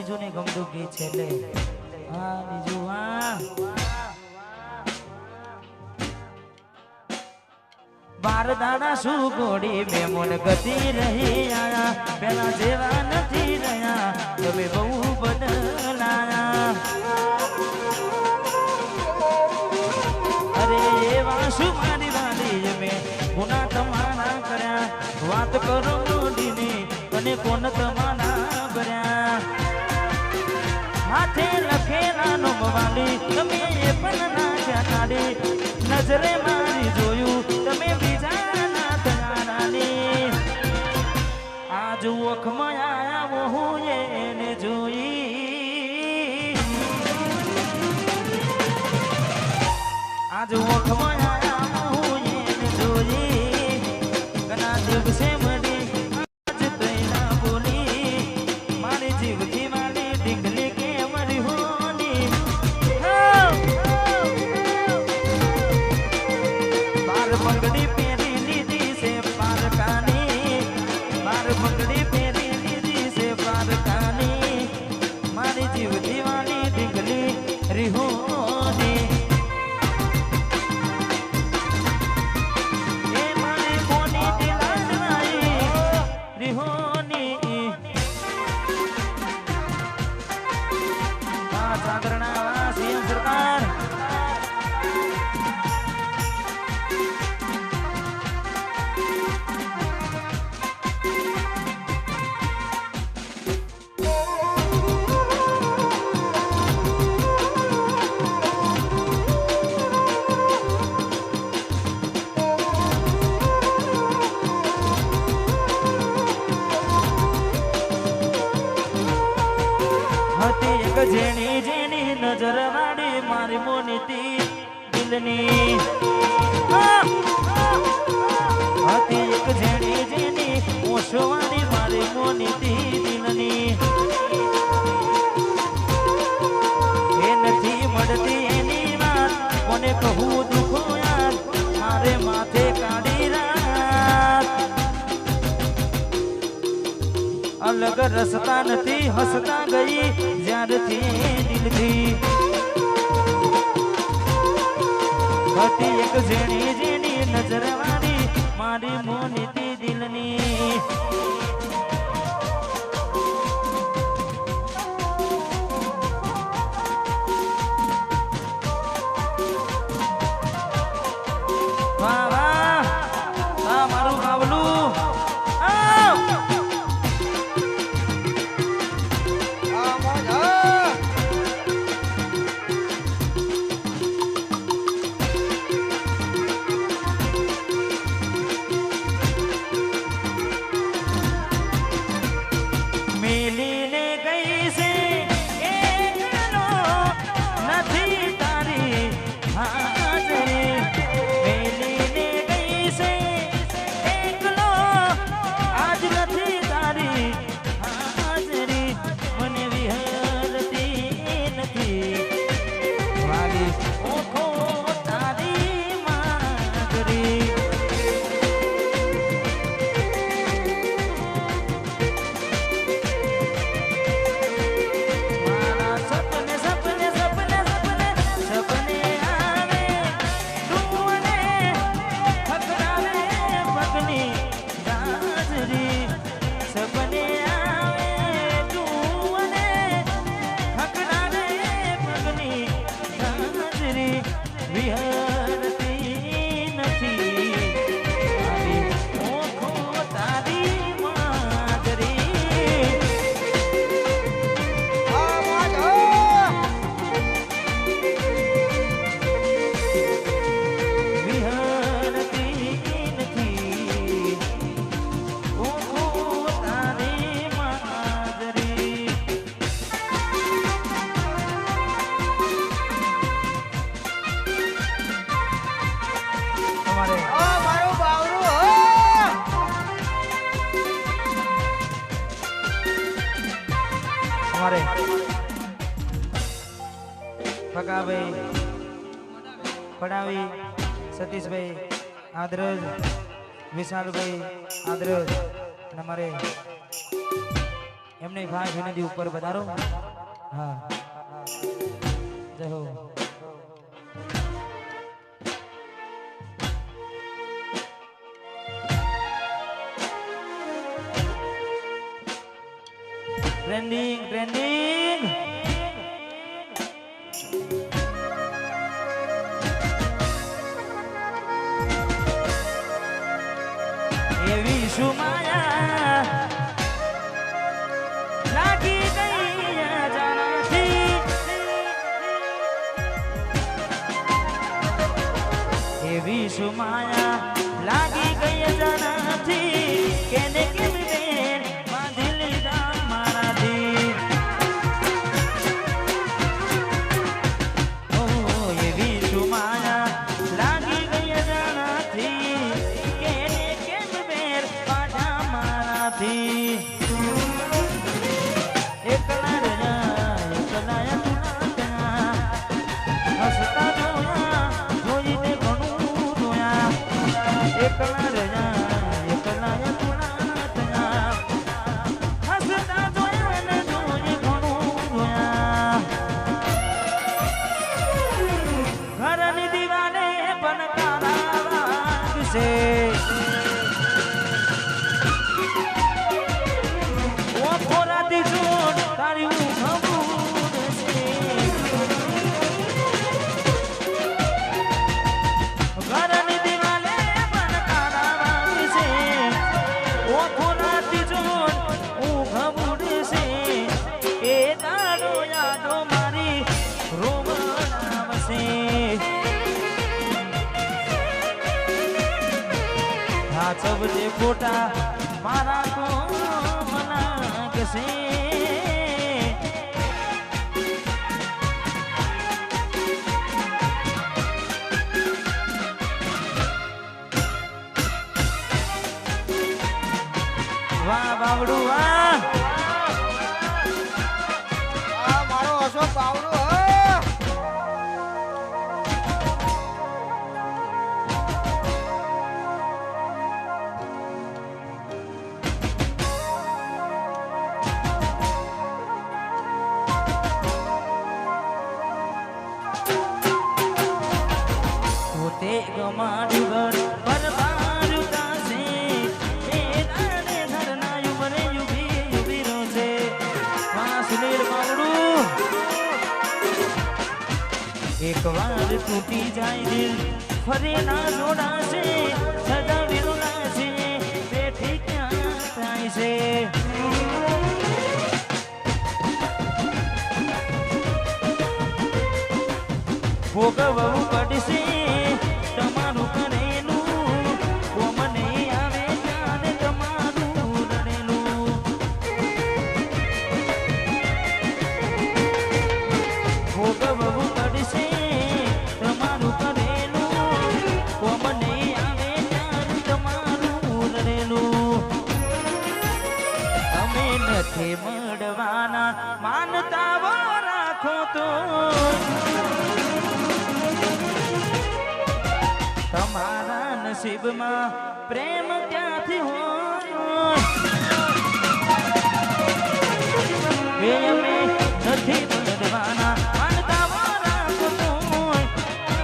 નીજુ ને ગમતું ગીત છે એટલે હા નીજુ હા બાર દાડા શું ગોડી મેમોન ગતિ રહી આયા પેલા જેવા નથી રહ્યા તમે બહુ બદલાયા અરે એવા શું મારી વાલી મેં ગુના તમારા કર્યા વાત કરો મોડીની અને કોણ તમારા ભર્યા હાથે લખેલા નો વાલી તમે એ પણ ના કાઢી નજરે મારી જોયું તમે બીજા ના તગારાની આજ ઓખમાં આયા હું એને જોઈ આજ ઓખમાં આયા હું એને જોઈ કના દિવસે મળી આજ તૈના બોલી મારી જીવથી મારી ડીંગલી કે મરી હોની બાર બંગડી પહેરી લીધી છે પારકાની બાર બંગડી પહેરી લીધી છે પારકાની મારી જીવથી મારી ડીંગલી રીહોની જેની જેની નજર વાળી મારી મોનીતી દિલની હતી એક જેની જેની ઓછો વાળી મારી મોનીતી દિલની એ નથી મળતી એની વાત કોને કહું દુખો યાર મારે માથે કાઢી રાત અલગ રસ્તા નથી હસતા ગઈ જ્યારથી દિલથી હતી એક જેણી જેણી નજર વાળી મારી મોનીતી દિલની વાહ વાહ આ મારું બાવલું ભગાભાઈ પડાવી સતીશભાઈ આદરજ વિશાલભાઈ આદરજ અને અમારે એમને ભાઈ વિનંતી ઉપર વધારો. હા જય હો. ટ્રેન્ડિંગ ટ્રેન્ડિંગ એવી શું માયા લાગી ગઈ જાણાથી, એવી શું માયા લાગી ગઈ જાણાથી, કેને કેમ બેન બાંધી લીધા મારાથી. ઓ એવી શું માયા લાગી ગઈ જાણાથી, કેને કેમ બેન બાંધા મારાથી. એકલા રહ્યા એકલા તુલા હસતા જોયા જોઈને ઘણું જોયા. એકલા રહ્યા એકલા તુલા હસતા જોયા ને જોઈને ઘણું જોયા. ઘરની દિવાલે પણ તારા વાગશે, ઓ ફોરાતી જોડ તારી ઊંઘ બૂડશે. ઘરની દિવાલે પણ તારા વાગશે, ઓ ફોરાતી જોડ ઊંઘ બૂડશે. એ દાડો યાદો મારી રોવડાવશે. સાચવજે ખોટા મારા તો મનાગશે. વાહ બાવડું વાહ. આ મારો અશોક બાવડો હે. પોતે ગમાડ્યું ઘર બરબાદ થશે. એ દાડે ઘરના યુવને યુવી યુવી રોશે. વાહ સુનિલ બાવડું. એક વાર તૂટી જાય દિલ ફરી ના જોડાશે. સદા વિરુલાશે બેઠી ક્યાં થાય છે. ભોગવવું પડશે તમારું કરેલું. કોમને આવે ત્યારે તમારું રડેલું. ભોગવવું પડશે તમારું કરેલું. કોમને આવે ત્યારે તમારું રડેલું. અમે નથી મળવાના માનતાઓ રાખો તો તમારા નસીબમાં પ્રેમ ક્યાંથી હોય. એ અમે નથી મળવાના માનતાઓ રાખો તો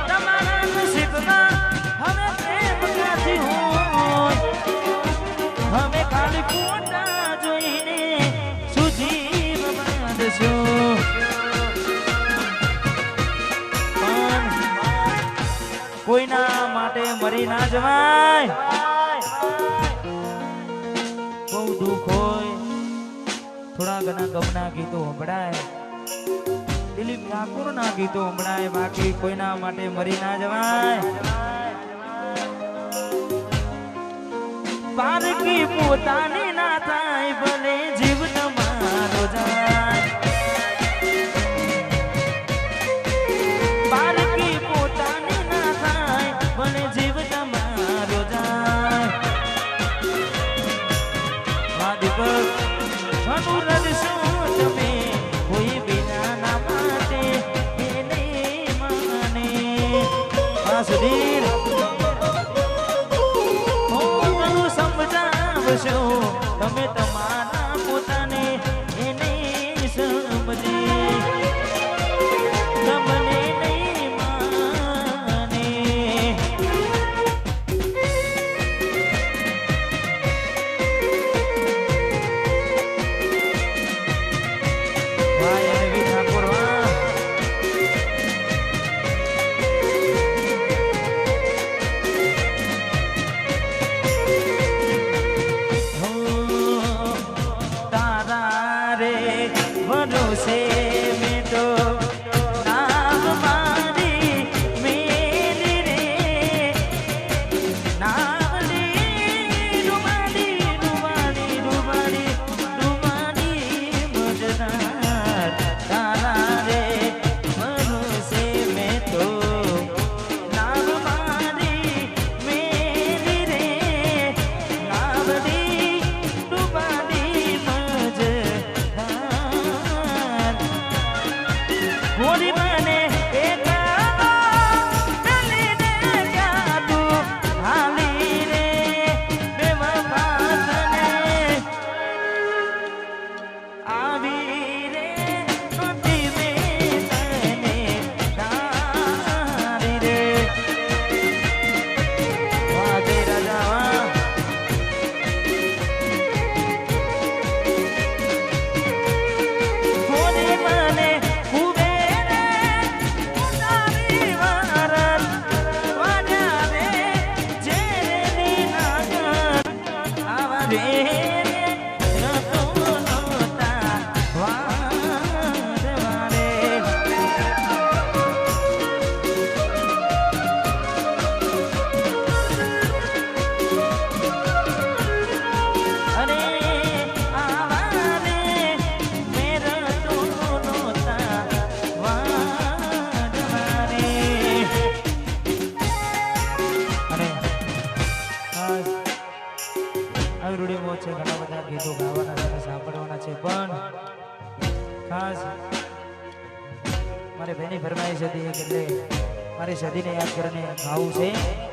તમારા નસીબમાં હવે પ્રેમ ક્યાંથી હોય. હવે ખાલી ફોટા જોઈને સુજીવ બાંધશું. કોઈના માટે મરી ના જવાય. બહુ દુઃખ હોય થોડા ઘણા ગમના ગીતો સંભળાય, દિલીપ ઠાકોર ના ગીતો સંભળાય. બાકી કોઈના માટે મરી ના જવાય. પારકી પોતાની ના થાય ભલે જીવ તમારો જાય. પારકી પોતાની ના થાય ભલે જીવ તમારો જાય. અનુરડશો તમે કોઈ વિના ના માટે એને માને. આ સુધીર સમજાવશો તમે તમારા પોતાને રે ભરોસે મેં તો નામ મારી મેલી રે નાવડી રૂમાલી રૂમાલી રૂમાલી રૂમાલી મજદાર તારા રે ભરોસે મેં તો નામ મારી મેલી રે નાવડી રૂમાલી મજદાર હોલી મને છે ઘણા બધા ગીતો ગાવાના છે અને સાંભળવાના છે પણ ખાસ મારે બેની ફરમાઈશ હતી એટલે મારી સદીને યાદ કરીને ગાવું છે